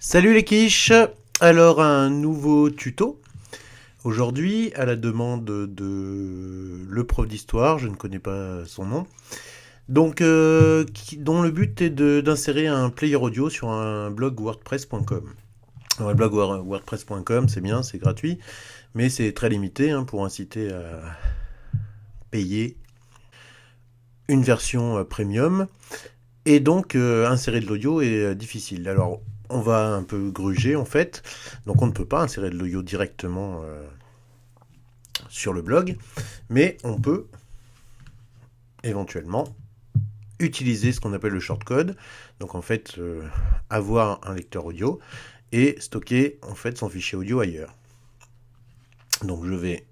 Salut les quiches. Alors un nouveau tuto. Aujourd'hui, à la demande de le prof d'histoire, je ne connais pas son nom, donc dont le but est d'insérer un player audio sur un blog wordpress.com. Alors, le blog wordpress.com, c'est bien, c'est gratuit, mais c'est très limité hein, pour inciter à payer une version premium. Et donc, insérer de l'audio est difficile. Alors, on va un peu gruger en fait. Donc, on ne peut pas insérer de l'audio directement sur le blog, mais on peut éventuellement utiliser ce qu'on appelle le shortcode. Donc, en fait, avoir un lecteur audio et stocker en fait son fichier audio ailleurs. Donc, je vais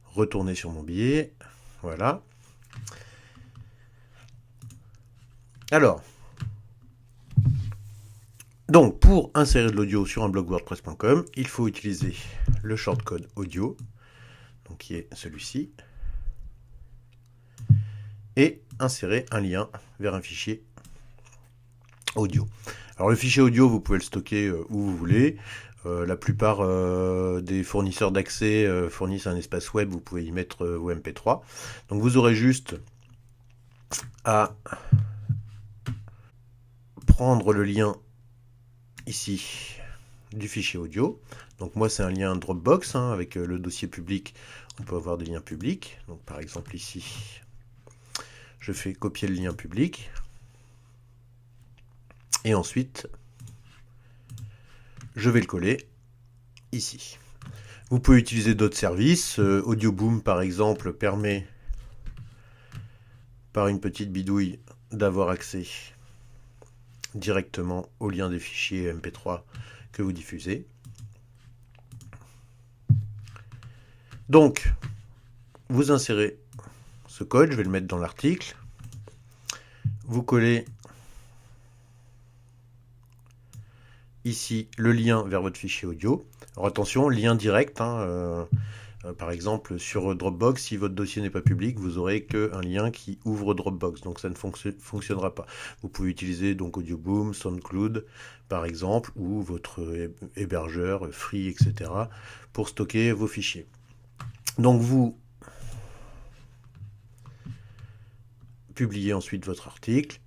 retourner sur mon billet. Voilà. Alors, donc, pour insérer de l'audio sur un blog wordpress.com, il faut utiliser le shortcode audio, donc qui est celui-ci, et insérer un lien vers un fichier audio. Alors, le fichier audio, vous pouvez le stocker où vous voulez. La plupart des fournisseurs d'accès fournissent un espace web, vous pouvez y mettre vos MP3. Donc, vous aurez juste à prendre le lien ici du fichier audio. Donc moi c'est un lien Dropbox hein, avec le dossier public, on peut avoir des liens publics. Donc par exemple ici, je fais copier le lien public et ensuite je vais le coller ici. Vous pouvez utiliser d'autres services. Audioboom par exemple permet par une petite bidouille d'avoir accès directement au lien des fichiers MP3 que vous diffusez. Donc, vous insérez ce code, je vais le mettre dans l'article. Vous collez ici le lien vers votre fichier audio. Alors attention, lien direct. Par exemple, sur Dropbox, si votre dossier n'est pas public, vous aurez qu'un lien qui ouvre Dropbox. Donc ça ne fonctionnera pas. Vous pouvez utiliser donc Audioboom, SoundCloud, par exemple, ou votre hébergeur, Free, etc. pour stocker vos fichiers. Donc vous publiez ensuite votre article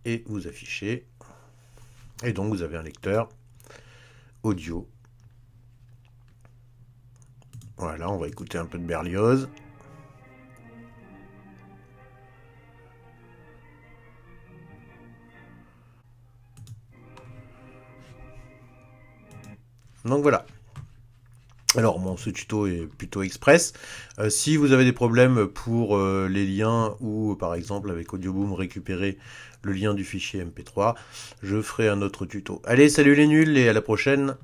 et vous affichez. Et donc vous avez un lecteur audio. Voilà, on va écouter un peu de Berlioz. Donc voilà. Alors bon, ce tuto est plutôt express. Si vous avez des problèmes pour les liens ou par exemple avec Audioboom récupérer le lien du fichier MP3, je ferai un autre tuto. Allez, salut les nuls et à la prochaine.